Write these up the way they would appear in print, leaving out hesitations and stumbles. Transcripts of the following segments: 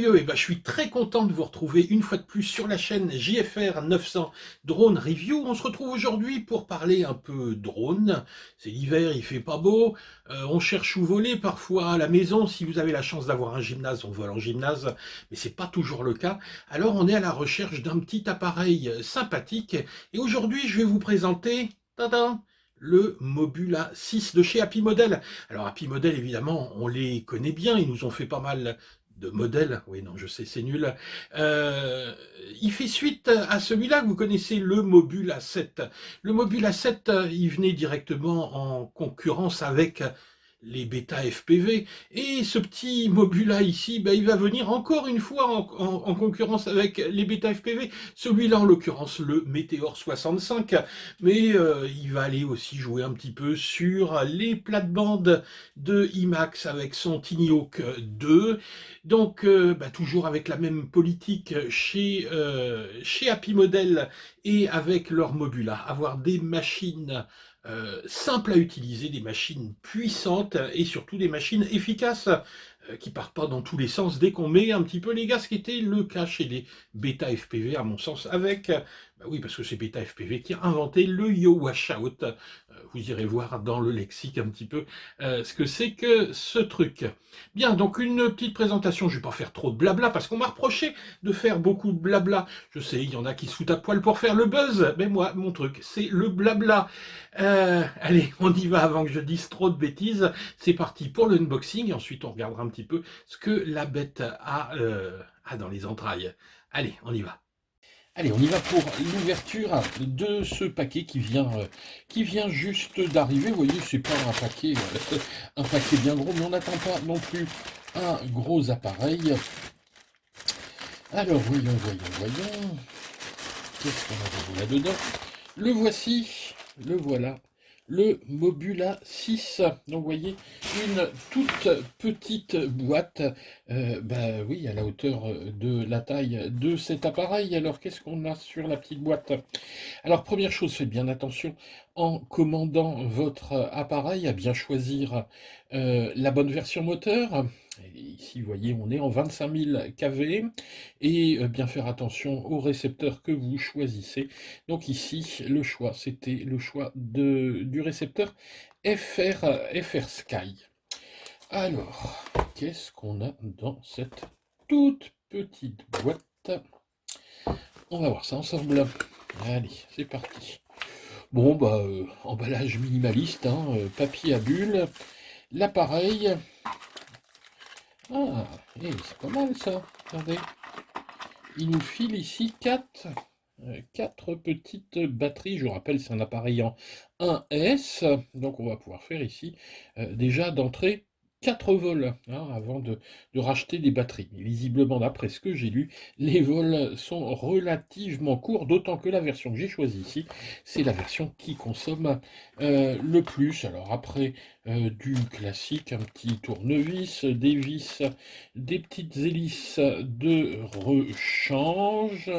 curieux, et ben, je suis très content de vous retrouver une fois de plus sur la chaîne JFR 900 Drone Review. On se retrouve aujourd'hui pour parler un peu drone. C'est l'hiver, il fait pas beau, on cherche où voler parfois à la maison. Si vous avez la chance d'avoir un gymnase, on vole en gymnase, mais c'est pas toujours le cas. Alors on est à la recherche d'un petit appareil sympathique, et aujourd'hui je vais vous présenter, tadam, le Mobula 6 de chez Happy Model. Alors Happy Model, évidemment, on les connaît bien, ils nous ont fait pas mal de modèles. Oui, non, je sais, c'est nul. Il fait suite à celui-là que vous connaissez, le Mobula 7. Le Mobula 7, il venait directement en concurrence avec les bêta FPV, et ce petit Mobula ici, ben, il va venir encore une fois en concurrence avec les bêta FPV, celui-là en l'occurrence le Meteor 65, mais il va aller aussi jouer un petit peu sur les plates-bandes de IMAX avec son Tiny Hawk 2, donc ben, toujours avec la même politique chez Happy Model et avec leur Mobula, avoir des machines simples à utiliser, des machines puissantes et surtout des machines efficaces qui partent pas dans tous les sens dès qu'on met un petit peu les gaz, ce qui était le cas chez les bêta FPV à mon sens, avec, bah oui, parce que c'est bêta FPV qui a inventé le Yo Washout. Vous irez voir dans le lexique un petit peu ce que c'est que ce truc. Bien, donc une petite présentation, je vais pas faire trop de blabla parce qu'on m'a reproché de faire beaucoup de blabla. Je sais, il y en a qui se foutent à poil pour faire le buzz, mais moi, mon truc, c'est le blabla. Allez, on y va avant que je dise trop de bêtises. C'est parti pour l'unboxing et ensuite on regardera un petit peu ce que la bête a dans les entrailles. Allez, on y va. Allez, on y va pour l'ouverture de ce paquet qui vient juste d'arriver. Vous voyez, c'est pas un paquet bien gros, mais on n'attend pas non plus un gros appareil. Alors, voyons. Qu'est-ce qu'on a là-dedans? Le voici, le voilà, le Mobula 6. Donc vous voyez, une toute petite boîte, bah oui, à la hauteur de la taille de cet appareil. Alors qu'est-ce qu'on a sur la petite boîte? Alors première chose, faites bien attention en commandant votre appareil à bien choisir la bonne version moteur. Et ici, vous voyez, on est en 25 000 kV et bien faire attention au récepteur que vous choisissez. Donc ici, le choix, c'était le choix du récepteur FR Sky. Alors, qu'est-ce qu'on a dans cette toute petite boîte? On va voir ça ensemble. Allez, c'est parti. Bon, bah, emballage minimaliste, hein, papier à bulles, l'appareil. Ah, c'est pas mal ça. Regardez. Il nous file ici quatre petites batteries. Je vous rappelle, c'est un appareil en 1S. Donc, on va pouvoir faire ici, déjà d'entrée, 4 vols avant de racheter des batteries. Mais visiblement, d'après ce que j'ai lu, les vols sont relativement courts, d'autant que la version que j'ai choisie ici, c'est la version qui consomme le plus. Alors après, du classique, un petit tournevis, des vis, des petites hélices de rechange,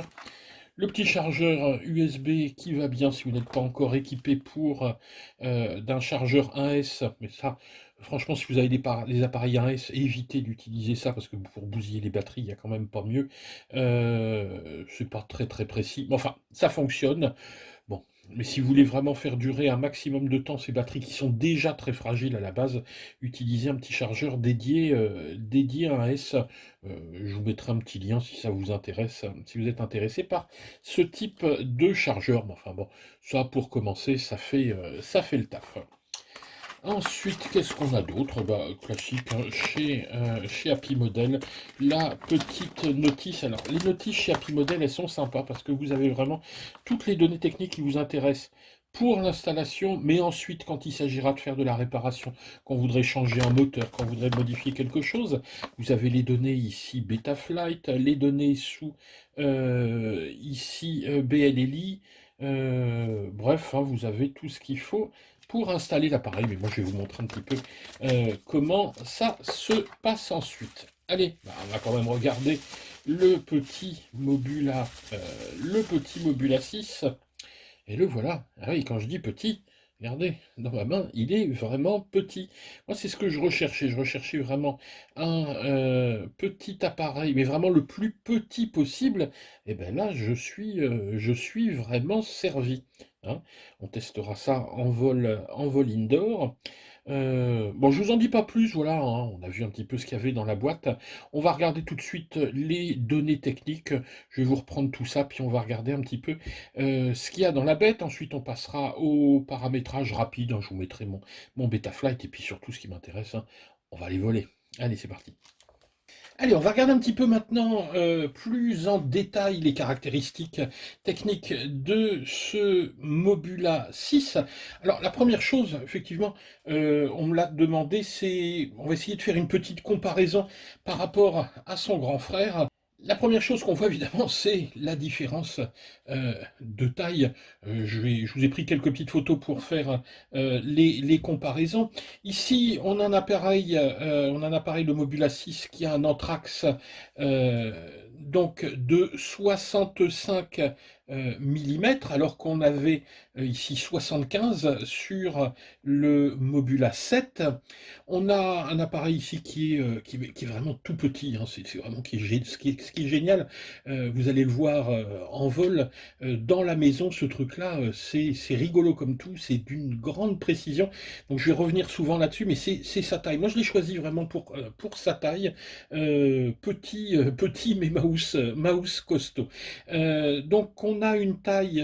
le petit chargeur USB qui va bien si vous n'êtes pas encore équipé d'un chargeur 1S, mais ça, franchement, si vous avez des appareils 1S, évitez d'utiliser ça parce que pour bousiller les batteries, il n'y a quand même pas mieux. C'est pas très très précis, mais enfin, ça fonctionne. Bon, mais si vous voulez vraiment faire durer un maximum de temps ces batteries qui sont déjà très fragiles à la base, utilisez un petit chargeur dédié à un S. Je vous mettrai un petit lien si ça vous intéresse, si vous êtes intéressé par ce type de chargeur. Mais enfin bon, ça pour commencer, ça fait le taf. Ensuite, qu'est-ce qu'on a d'autre? Bah, classique, hein, chez Happy Model, la petite notice. Alors, les notices chez Happy Model, elles sont sympas parce que vous avez vraiment toutes les données techniques qui vous intéressent pour l'installation, mais ensuite, quand il s'agira de faire de la réparation, quand vous voudrez changer un moteur, quand vous voudrez modifier quelque chose, vous avez les données ici Betaflight, les données sous ici BLLI, bref, hein, vous avez tout ce qu'il faut pour installer l'appareil, mais moi je vais vous montrer un petit peu comment ça se passe ensuite. Allez, bah, on va quand même regarder le petit Mobula 6. Et le voilà. Ah oui, quand je dis petit, Regardez, dans ma main, il est vraiment petit. Moi, c'est ce que je recherchais. Je recherchais vraiment un petit appareil, mais vraiment le plus petit possible. Et bien là, je suis vraiment servi, hein. On testera ça en vol indoor. Bon, je vous en dis pas plus, voilà, hein, on a vu un petit peu ce qu'il y avait dans la boîte. On va regarder tout de suite les données techniques. Je vais vous reprendre tout ça, puis on va regarder un petit peu ce qu'il y a dans la bête. Ensuite, on passera au paramétrage rapide, hein. Je vous mettrai mon Betaflight, et puis surtout, ce qui m'intéresse, hein, on va les voler. Allez, c'est parti. Allez, on va regarder un petit peu maintenant plus en détail les caractéristiques techniques de ce Mobula 6. Alors, la première chose, effectivement, on me l'a demandé, c'est, on va essayer de faire une petite comparaison par rapport à son grand frère. La première chose qu'on voit évidemment, c'est la différence de taille. Je vous ai pris quelques petites photos pour faire les comparaisons. Ici, on a un appareil de Mobula 6 qui a un anthrax donc de 65 mm, alors qu'on avait ici 75 sur le Mobula 7. On a un appareil ici qui est vraiment tout petit, hein. C'est vraiment ce qui est génial. Vous allez le voir en vol dans la maison, ce truc-là, c'est rigolo comme tout, c'est d'une grande précision. Donc je vais revenir souvent là-dessus, mais c'est sa taille. Moi, je l'ai choisi vraiment pour sa taille. Petit, mais mouse costaud. Donc on a une taille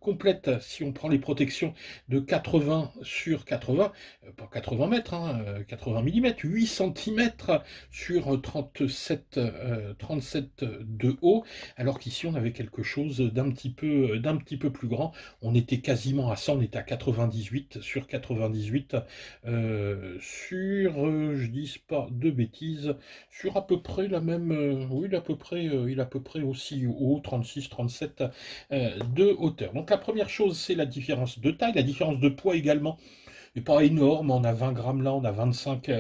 complète, si on prend les protections, de 80 sur 80, pas 80 mètres, hein, 80 mm, 8 cm sur 37 de haut, alors qu'ici on avait quelque chose d'un petit peu plus grand. On était quasiment à 100, on était à 98 sur 98, je dis pas de bêtises, sur à peu près la même, oui, il est à peu près aussi haut, 36, 37 de hauteur. Donc la première chose, c'est la différence de taille, la différence de poids également n'est pas énorme, on a 20 grammes là, on a 25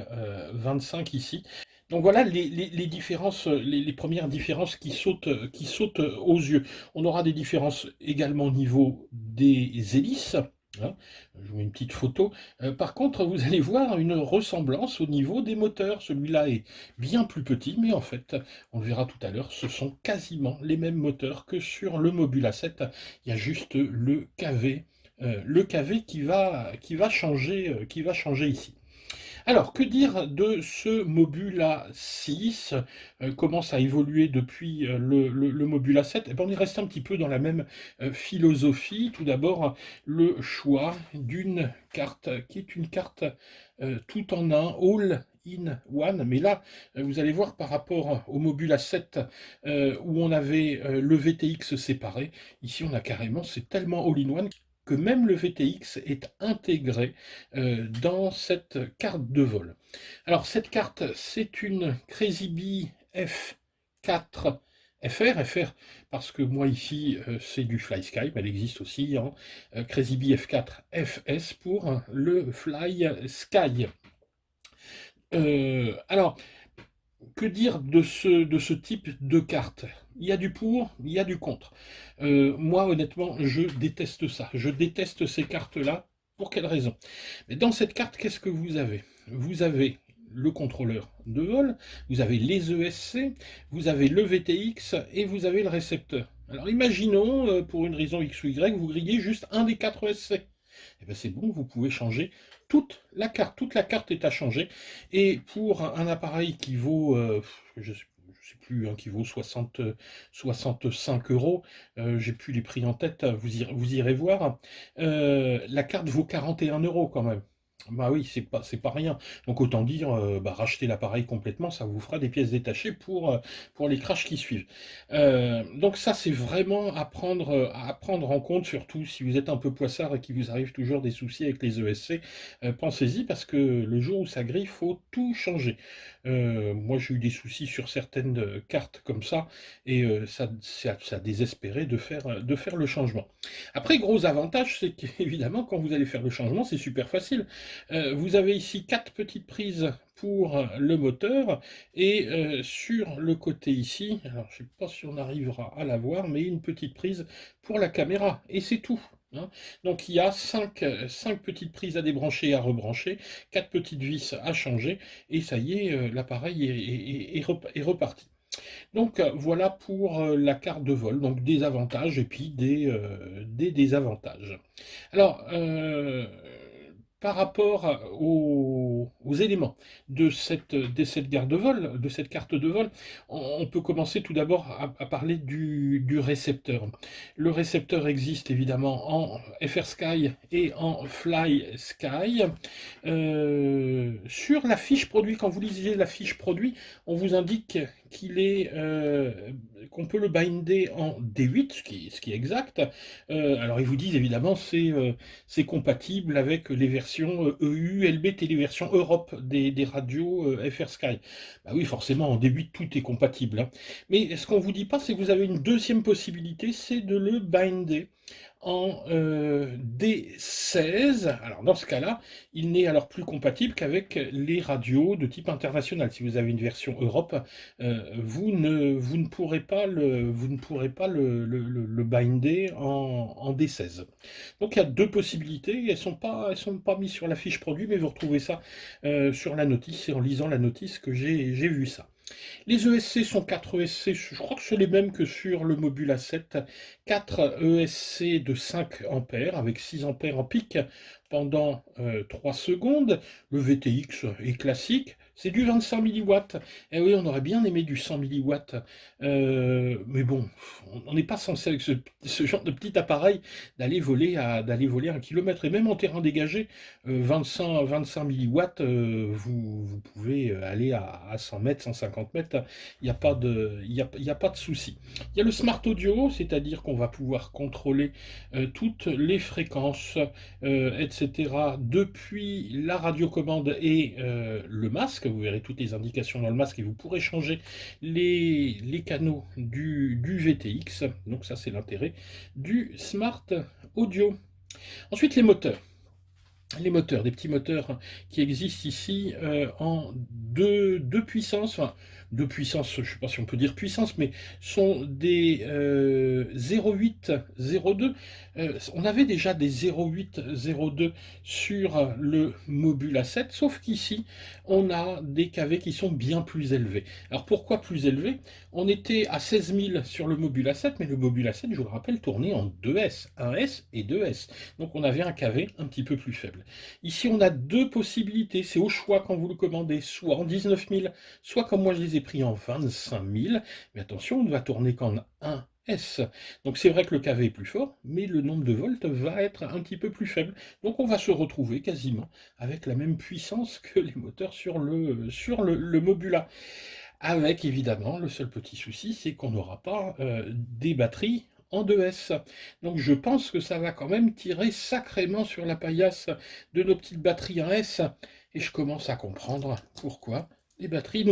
ici. Donc voilà les différences, les premières différences qui sautent aux yeux. On aura des différences également au niveau des hélices, hein. Je vous mets une petite photo. Par contre, vous allez voir une ressemblance au niveau des moteurs. Celui-là est bien plus petit, mais en fait, on le verra tout à l'heure, ce sont quasiment les mêmes moteurs que sur le Mobula 7. Il y a juste le KV qui va changer ici. Alors, que dire de ce Mobula 6? Comment ça a évolué depuis le Mobula 7? Eh bien, on y reste un petit peu dans la même philosophie. Tout d'abord, le choix d'une carte qui est une carte tout en un, all in one, mais là, vous allez voir par rapport au Mobula 7 où on avait le VTX séparé, ici on a carrément, c'est tellement all in one que même le VTX est intégré dans cette carte de vol. Alors cette carte, c'est une Crazy Bee F4 FR parce que moi ici c'est du FlySky, mais elle existe aussi en Crazy Bee F4 FS pour le Fly Sky. Alors, que dire de ce type de carte? Il y a du pour, il y a du contre. Moi, honnêtement, je déteste ça. Je déteste ces cartes-là. Pour quelle raison? Mais dans cette carte, qu'est-ce que vous avez? Vous avez le contrôleur de vol, vous avez les ESC, vous avez le VTX et vous avez le récepteur. Alors imaginons, pour une raison X ou Y, vous grillez juste un des 4 ESC. Eh bien c'est bon, vous pouvez changer toute la carte est à changer. Et pour un appareil qui vaut, je sais plus, hein, qui vaut 65 euros, j'ai plus les prix en tête, vous irez voir, la carte vaut 41 euros quand même. Bah oui, c'est pas rien. Donc autant dire, bah, racheter l'appareil complètement, ça vous fera des pièces détachées pour les crashs qui suivent. Donc ça, c'est vraiment à prendre en compte, surtout si vous êtes un peu poissard et qu'il vous arrive toujours des soucis avec les ESC. Pensez-y parce que le jour où ça grille, il faut tout changer. Moi, j'ai eu des soucis sur certaines cartes comme ça et ça a désespéré de faire le changement. Après, gros avantage, c'est qu'évidemment, quand vous allez faire le changement, c'est super facile. Vous avez ici 4 petites prises pour le moteur et sur le côté ici, alors je ne sais pas si on arrivera à la voir, mais une petite prise pour la caméra et c'est tout. hein. Donc il y a 5 petites prises à débrancher et à rebrancher, 4 petites vis à changer, et ça y est, l'appareil est reparti. Donc voilà pour la carte de vol, donc des avantages et puis des désavantages. Alors, par rapport aux éléments de cette garde de vol, de cette carte de vol, on peut commencer tout d'abord à parler du récepteur. Le récepteur existe évidemment en FrSky et en FlySky. Sur la fiche produit, quand vous lisez la fiche produit, on vous indique qu'on peut le binder en D8, ce qui est exact. Alors ils vous disent évidemment c'est compatible avec les versions EU, LBT, les versions Europe des radios FrSky. Bah oui, forcément, en D8, tout est compatible, hein. Mais ce qu'on vous dit pas, c'est que vous avez une deuxième possibilité, c'est de le binder en D16. Alors dans ce cas-là, il n'est alors plus compatible qu'avec les radios de type international. Si vous avez une version Europe, vous ne pourrez pas le binder en D16. Donc il y a deux possibilités, elles sont pas mises sur la fiche produit, mais vous retrouvez ça sur la notice, et en lisant la notice que j'ai vu ça. Les ESC sont 4 ESC, je crois que c'est les mêmes que sur le Module A7, 4 ESC de 5 ampères avec 6 ampères en pic pendant 3 secondes. Le VTX est classique, c'est du 25 milliwatts. Et oui, on aurait bien aimé du 100 milliwatts, mais bon, on n'est pas censé avec ce genre de petit appareil d'aller voler 1 kilomètre. Et même en terrain dégagé, 25 milliwatts, vous pouvez aller à 100 mètres, 150 mètres, il n'y a pas de souci. Il y a le Smart Audio, c'est-à-dire qu'on va pouvoir contrôler toutes les fréquences, etc. depuis la radiocommande et le masque. Vous verrez toutes les indications dans le masque et vous pourrez changer les canaux du VTX. Donc ça, c'est l'intérêt du Smart Audio. Ensuite, les moteurs. Les moteurs, des petits moteurs qui existent ici en deux puissances, enfin deux puissances, je ne sais pas si on peut dire puissance, mais sont des 0,8, 0,2. On avait déjà des 0,8, 0,2 sur le Mobula 7, sauf qu'ici on a des KV qui sont bien plus élevés. Alors pourquoi plus élevés? On était à 16 000 sur le Mobula 7, mais le Mobula 7, je vous le rappelle, tournait en 2S, 1S et 2S. Donc on avait un KV un petit peu plus faible. Ici, on a deux possibilités, c'est au choix quand vous le commandez, soit en 19 000, soit comme moi je les ai pris en 25 000. Mais attention, on ne va tourner qu'en 1S. Donc c'est vrai que le KV est plus fort, mais le nombre de volts va être un petit peu plus faible. Donc on va se retrouver quasiment avec la même puissance que les moteurs sur le Mobula. Avec évidemment, le seul petit souci, c'est qu'on n'aura pas des batteries en 2S. Donc je pense que ça va quand même tirer sacrément sur la paillasse de nos petites batteries en S. Et je commence à comprendre pourquoi les batteries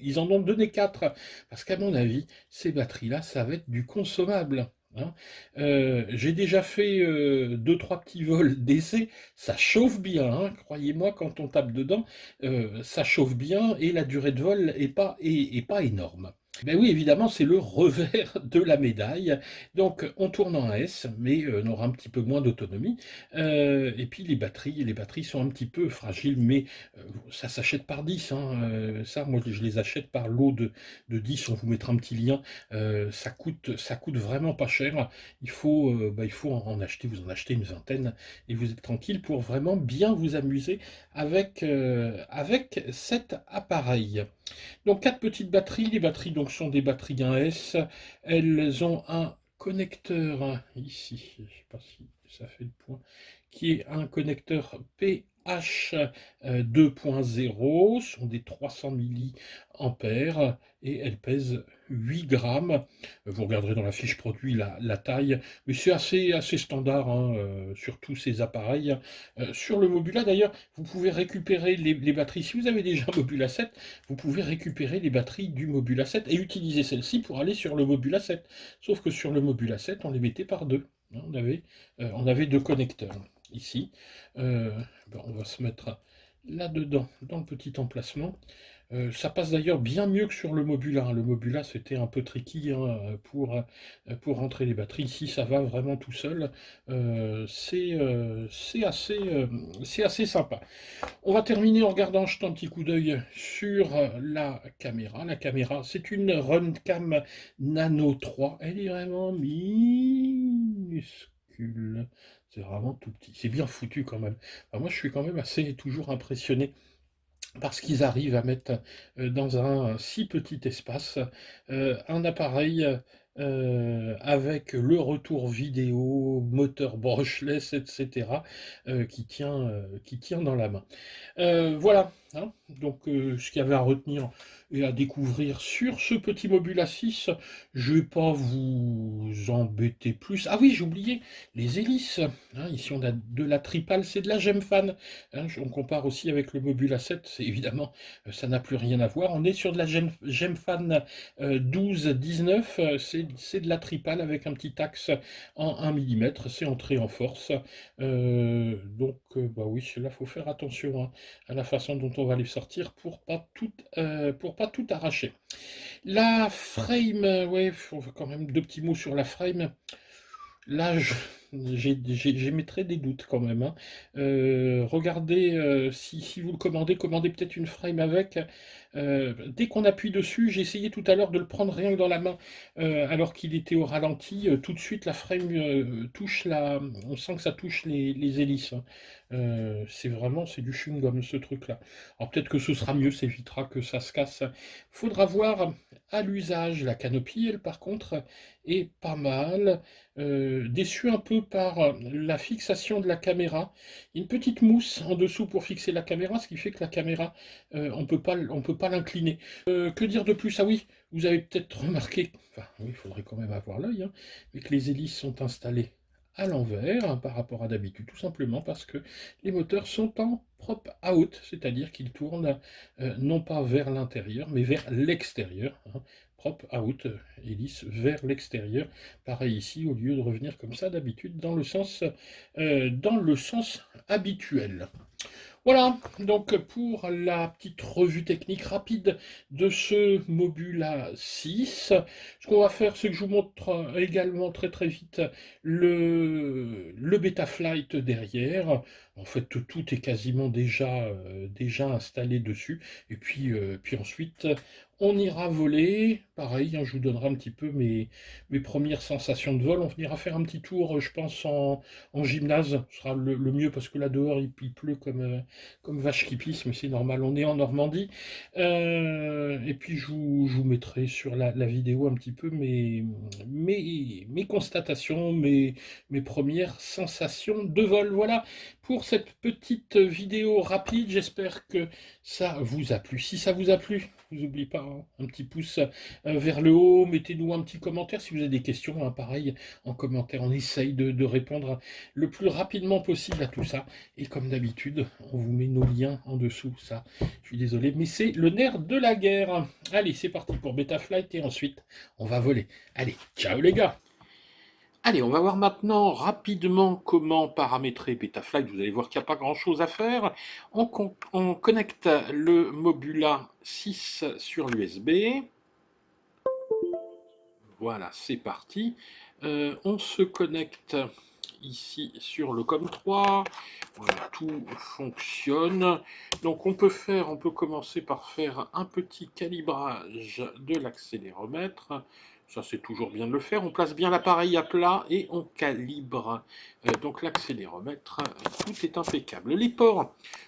ils en ont donné 4. Parce qu'à mon avis, ces batteries-là, ça va être du consommable, hein. J'ai déjà fait 2-3 petits vols d'essai, ça chauffe bien, hein, croyez-moi, quand on tape dedans, ça chauffe bien et la durée de vol est pas énorme. Ben oui, évidemment, c'est le revers de la médaille. Donc, on tourne en S, mais on aura un petit peu moins d'autonomie. Et puis, les batteries sont un petit peu fragiles, mais ça s'achète par 10, hein. Ça, moi, je les achète par lot de 10. On vous mettra un petit lien. Ça coûte vraiment pas cher. Il faut en acheter. Vous en achetez une vingtaine et vous êtes tranquille pour vraiment bien vous amuser avec cet appareil. Donc 4 petites batteries. Les batteries donc sont des batteries 1S. Elles ont un connecteur ici, je ne sais pas si ça fait le point, qui est un connecteur PH 2.0, sont des 300 milliampères et elles pèsent 8 grammes. Vous regarderez dans la fiche produit la taille, mais c'est assez standard, hein, sur tous ces appareils. Sur le Mobula d'ailleurs, vous pouvez récupérer les batteries. Si vous avez déjà un Mobula 7, vous pouvez récupérer les batteries du Mobula 7 et utiliser celles-ci pour aller sur le Mobula 7. Sauf que sur le Mobula 7, on les mettait par deux. On avait deux connecteurs ici. On va se mettre là-dedans, dans le petit emplacement. Ça passe d'ailleurs bien mieux que sur le Mobula, hein. Le Mobula, c'était un peu tricky, hein, pour rentrer les batteries. Ici, ça va vraiment tout seul. C'est assez sympa. On va terminer en regardant, en jetant un petit coup d'œil sur la caméra. La caméra, c'est une Runcam Nano 3. Elle est vraiment minuscule. C'est vraiment tout petit. C'est bien foutu quand même. Enfin, moi, je suis quand même assez toujours impressionné parce qu'ils arrivent à mettre dans un si petit espace un appareil avec le retour vidéo, moteur brushless, etc., qui tient dans la main. Voilà, hein, donc ce qu'il y avait à retenir et à découvrir sur ce petit Mobula 6, je ne vais pas vous embêter plus. Ah oui, j'ai oublié, les hélices, hein, ici on a de la Tripal, c'est de la Gemfan, hein, on compare aussi avec le Mobula 7, c'est évidemment, ça n'a plus rien à voir. On est sur de la Gemfan 12-19, c'est de la Tripal avec un petit axe en 1 mm, c'est entré en force. Bah oui, là, faut faire attention, hein, à la façon dont on va les sortir pour pas tout arracher. La frame, ouais, faut quand même deux petits mots sur la frame. Là, j'émettrais des doutes quand même, hein. Regardez, si vous le commandez, commandez peut-être une frame avec. Dès qu'on appuie dessus, j'ai essayé tout à l'heure de le prendre rien que dans la main, alors qu'il était au ralenti. Tout de suite, la frame touche on sent que ça touche les hélices, hein. C'est du chewing-gum ce truc-là. Alors peut-être que ce sera mieux, ça évitera que ça se casse. Faudra voir à l'usage. La canopie, elle, par contre, est pas mal. Déçu un peu par la fixation de la caméra. Il y a une petite mousse en dessous pour fixer la caméra, ce qui fait que la caméra, on peut pas l'incliner. Que dire de plus? Ah oui, vous avez peut-être remarqué, enfin oui, il faudrait quand même avoir l'œil, hein, mais que les hélices sont installées à l'envers, hein, par rapport à d'habitude, tout simplement parce que les moteurs sont en prop out, c'est-à-dire qu'ils tournent non pas vers l'intérieur, mais vers l'extérieur, hein. Prop out, hélice vers l'extérieur. Pareil ici, au lieu de revenir comme ça d'habitude dans le sens habituel. Voilà, donc pour la petite revue technique rapide de ce Mobula 6, ce qu'on va faire, c'est que je vous montre également très très vite le Betaflight derrière. En fait, tout est quasiment déjà installé dessus. Et puis ensuite, on ira voler. Pareil, hein, je vous donnerai un petit peu mes premières sensations de vol. On ira faire un petit tour, je pense, en gymnase. Ce sera le mieux parce que là dehors, il pleut comme vache qui pisse, mais c'est normal, on est en Normandie. Et puis je vous mettrai sur la vidéo un petit peu mes constatations, mes premières sensations de vol. Voilà pour cette petite vidéo rapide, j'espère que ça vous a plu. Si ça vous a plu, vous n'oubliez pas, hein, un petit pouce vers le haut, mettez-nous un petit commentaire si vous avez des questions, hein, pareil, en commentaire, on essaye de répondre le plus rapidement possible à tout ça. Et comme d'habitude, on vous met nos liens en dessous, ça, je suis désolé, mais c'est le nerf de la guerre. Allez, c'est parti pour Betaflight et ensuite, on va voler. Allez, ciao les gars! Allez, on va voir maintenant rapidement comment paramétrer Betaflight. Vous allez voir qu'il n'y a pas grand-chose à faire. On connecte le Mobula 6 sur l'USB. Voilà, c'est parti. On se connecte ici sur le COM3. Voilà, tout fonctionne. Donc on peut commencer par faire un petit calibrage de l'accéléromètre. Ça, c'est toujours bien de le faire. On place bien l'appareil à plat et on calibre donc l'accéléromètre. Tout est impeccable.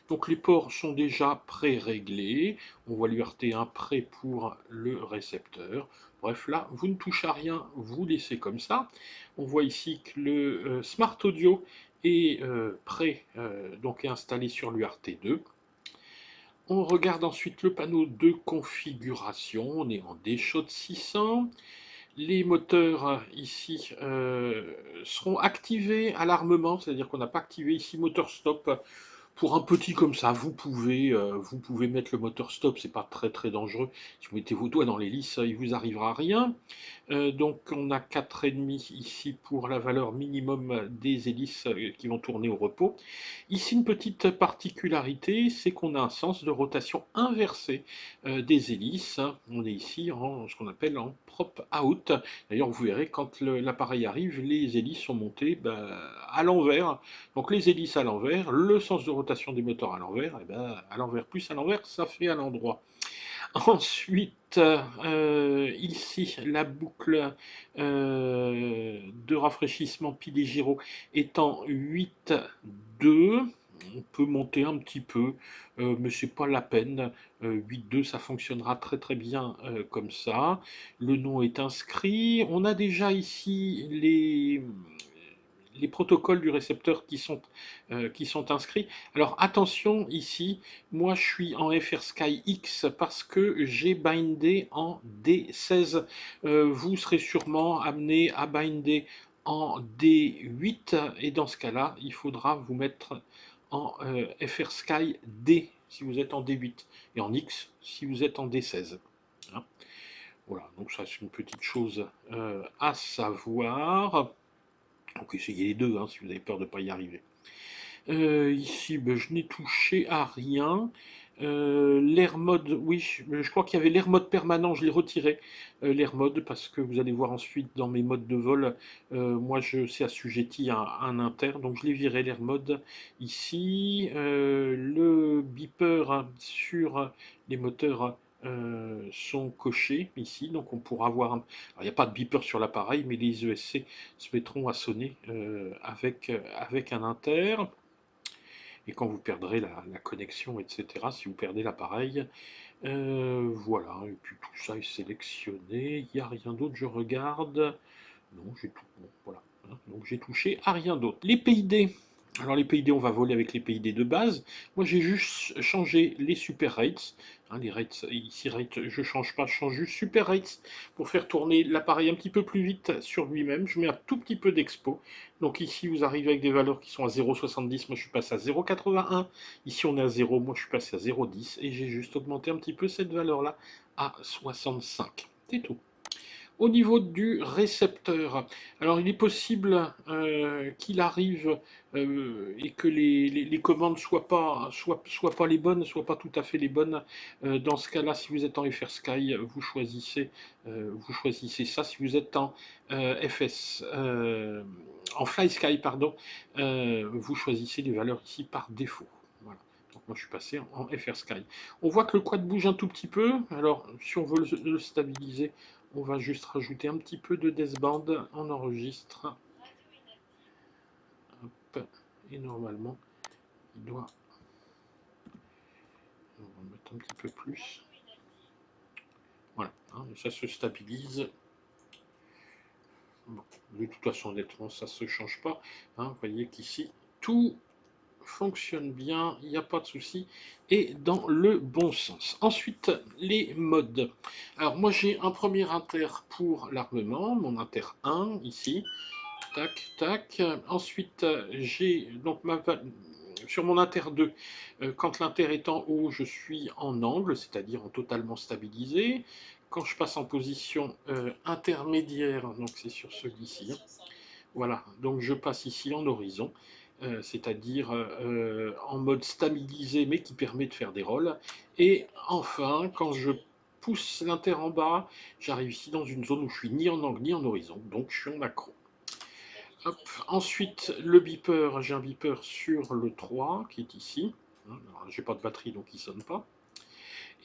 Donc les ports sont déjà pré-réglés. On voit l'URT1 prêt pour le récepteur. Bref, là, vous ne touchez à rien, vous laissez comme ça. On voit ici que le Smart Audio est prêt, donc est installé sur l'URT2. On regarde ensuite le panneau de configuration. On est en D-Shot 600. Les moteurs ici seront activés à l'armement, c'est-à-dire qu'on n'a pas activé ici moteur stop. Pour un petit comme ça, vous pouvez mettre le moteur stop, c'est pas très très dangereux. Si vous mettez vos doigts dans l'hélice, il vous arrivera rien. Donc on a 4,5 ici pour la valeur minimum des hélices qui vont tourner au repos. Ici une petite particularité, c'est qu'on a un sens de rotation inversé des hélices. On est ici en ce qu'on appelle en prop out. D'ailleurs vous verrez quand l'appareil arrive, les hélices sont montées à l'envers. Donc les hélices à l'envers, le sens de rotation des moteurs à l'envers, et à l'envers plus à l'envers, ça fait à l'endroit. Ensuite, ici, la boucle de rafraîchissement pile et gyro étant 8,2. On peut monter un petit peu, mais c'est pas la peine. 8,2, ça fonctionnera très très bien comme ça. Le nom est inscrit. On a déjà ici les protocoles du récepteur qui sont inscrits. Alors attention ici, moi je suis en FrSky X parce que j'ai bindé en D16. Vous serez sûrement amené à binder en D8 et dans ce cas-là, il faudra vous mettre en FrSky D si vous êtes en D8 et en X si vous êtes en D16. Hein, voilà, donc ça c'est une petite chose à savoir. Donc essayez les deux hein, si vous avez peur de ne pas y arriver. Ici, je n'ai touché à rien. L'air mode, oui, je crois qu'il y avait l'air mode permanent, je l'ai retiré, l'air mode, parce que vous allez voir ensuite dans mes modes de vol, moi je suis assujetti à un inter, donc je l'ai viré l'air mode ici. Le beeper sur les moteurs sont cochés ici, donc on pourra avoir alors, il n'y a pas de beeper sur l'appareil, mais les ESC se mettront à sonner avec un inter. Et quand vous perdrez la connexion, etc., si vous perdez l'appareil, voilà, et puis tout ça est sélectionné, il n'y a rien d'autre, je regarde, non, j'ai tout, bon, voilà, hein, donc j'ai touché à rien d'autre. Les PID, alors les PID, on va voler avec les PID de base, moi j'ai juste changé les super rates, hein, les rates, ici rates, je change pas, je change juste super rates pour faire tourner l'appareil un petit peu plus vite sur lui-même, je mets un tout petit peu d'expo, donc ici vous arrivez avec des valeurs qui sont à 0,70, moi je suis passé à 0,81, ici on est à 0, moi je suis passé à 0,10, et j'ai juste augmenté un petit peu cette valeur-là à 65, c'est tout. Au niveau du récepteur, alors il est possible qu'il arrive et que les commandes soient pas les bonnes, soient pas tout à fait les bonnes. Dans ce cas-là, si vous êtes en FrSky, vous choisissez ça. Si vous êtes en en FlySky, pardon, vous choisissez les valeurs ici par défaut. Voilà. Donc moi je suis passé en FrSky. On voit que le quad bouge un tout petit peu. Alors si on veut le stabiliser, on va juste rajouter un petit peu de Deathband, on enregistre. Hop. Et normalement, il doit... On va mettre un petit peu plus. Voilà, hein, ça se stabilise. Bon, de toute façon, honnêtement, ça ne se change pas. Hein, vous voyez qu'ici, tout fonctionne bien, il n'y a pas de souci, et dans le bon sens. Ensuite, les modes. Alors moi j'ai un premier inter pour l'armement, mon inter 1 ici. Tac, tac. Ensuite, j'ai donc sur mon inter 2, quand l'inter est en haut, je suis en angle, c'est-à-dire en totalement stabilisé. Quand je passe en position intermédiaire, donc c'est sur celui-ci, hein, voilà, donc je passe ici en horizon, c'est-à-dire en mode stabilisé, mais qui permet de faire des rolls. Et enfin, quand je pousse l'inter en bas, j'arrive ici dans une zone où je suis ni en angle ni en horizon, donc je suis en accro. Hop. Ensuite, le beeper, j'ai un beeper sur le 3 qui est ici. J'ai pas de batterie donc il sonne pas.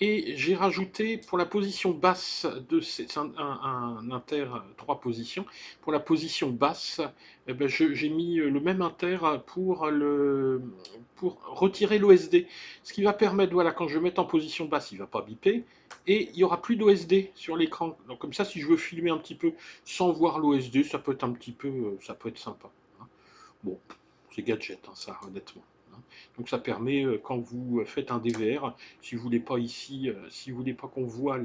Et j'ai rajouté pour la position basse de c'est un inter 3 positions. Pour la position basse, j'ai mis le même inter pour retirer l'OSD. Ce qui va permettre, voilà, quand je vais mettre en position basse, il ne va pas biper. Et il n'y aura plus d'OSD sur l'écran. Donc comme ça, si je veux filmer un petit peu sans voir l'OSD, ça peut être un petit peu, ça peut être sympa. Hein. Bon, c'est gadget, hein, ça, honnêtement. Hein. Donc ça permet, quand vous faites un DVR, si vous voulez pas ici, si vous voulez pas qu'on voit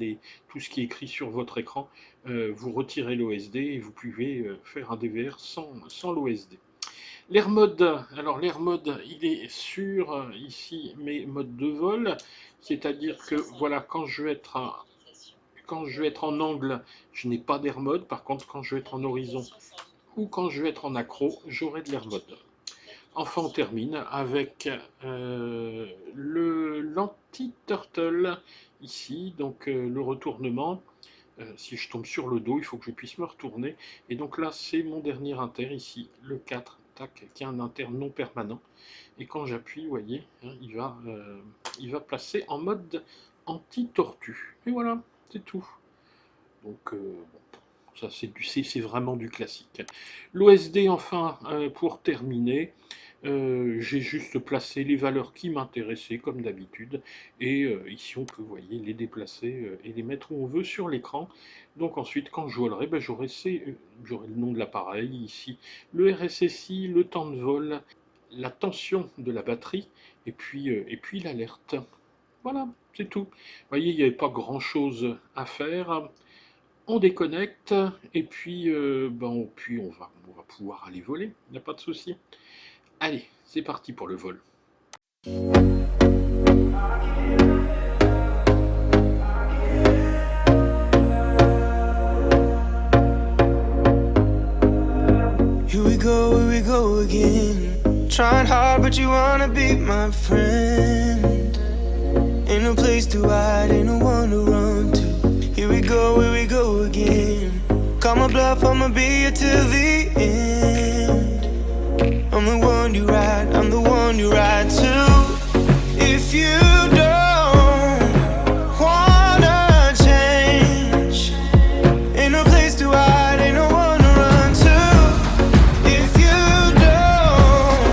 tout ce qui est écrit sur votre écran, vous retirez l'OSD et vous pouvez faire un DVR sans l'OSD. L'air mode, alors l'air mode, il est sur ici mes modes de vol, c'est-à-dire que voilà, quand je vais être en angle, je n'ai pas d'air mode. Par contre, quand je vais être en horizon ou quand je vais être en accro, j'aurai de l'air mode. Enfin, on termine avec le l'anti-turtle ici, donc le retournement. Si je tombe sur le dos, il faut que je puisse me retourner. Et donc là, c'est mon dernier inter ici, le 4, tac, qui est un inter non permanent. Et quand j'appuie, vous voyez, hein, il va placer en mode anti-tortue. Et voilà, c'est tout. Donc, ça c'est vraiment du classique. L'OSD, enfin, pour terminer, j'ai juste placé les valeurs qui m'intéressaient comme d'habitude. Et ici, on peut, vous voyez, les déplacer et les mettre où on veut sur l'écran. Donc ensuite, quand je volerai, ben, j'aurai le nom de l'appareil ici, le RSSI, le temps de vol, la tension de la batterie et puis l'alerte. Voilà, c'est tout. Vous voyez, il n'y avait pas grand-chose à faire. On déconnecte et puis, puis on va pouvoir aller voler, il n'y a pas de souci. Allez, c'est parti pour le vol. Here we go again. Trying hard, but you wanna be my friend. Ain't no place to hide, ain't no one to run to. Here we go again. Call my bluff, I'ma be here till the end. I'm the one you ride, I'm the one you ride to. If you don't wanna change, ain't no place to hide, ain't no one to run to. If you don't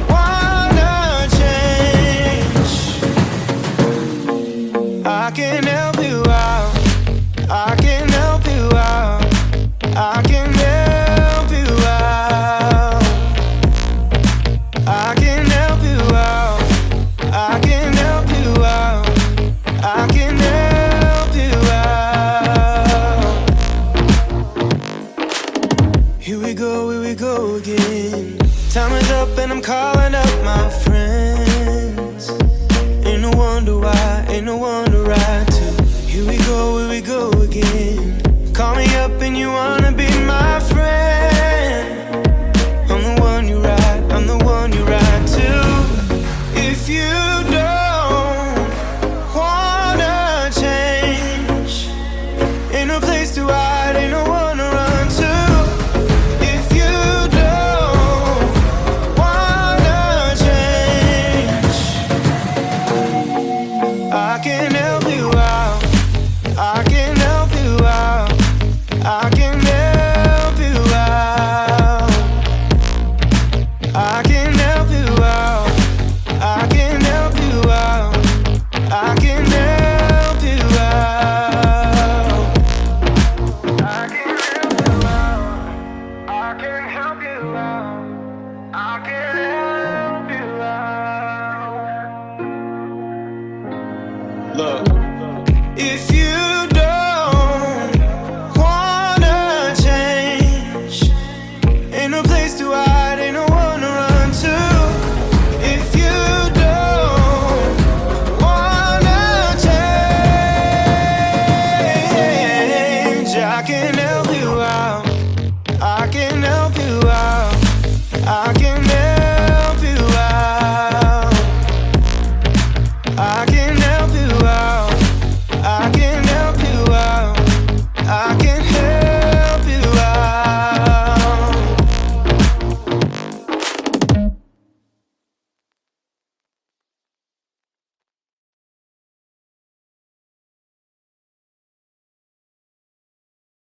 wanna change, I can help you out, I can help you out, I can help you out, I can help you out, I can help you out, I can help you out. Here we go again. Time is up and I'm calling up my friends. Ain't no wonder why, ain't no one to ride to. Here we go again. Call me up and you wanna be my friend.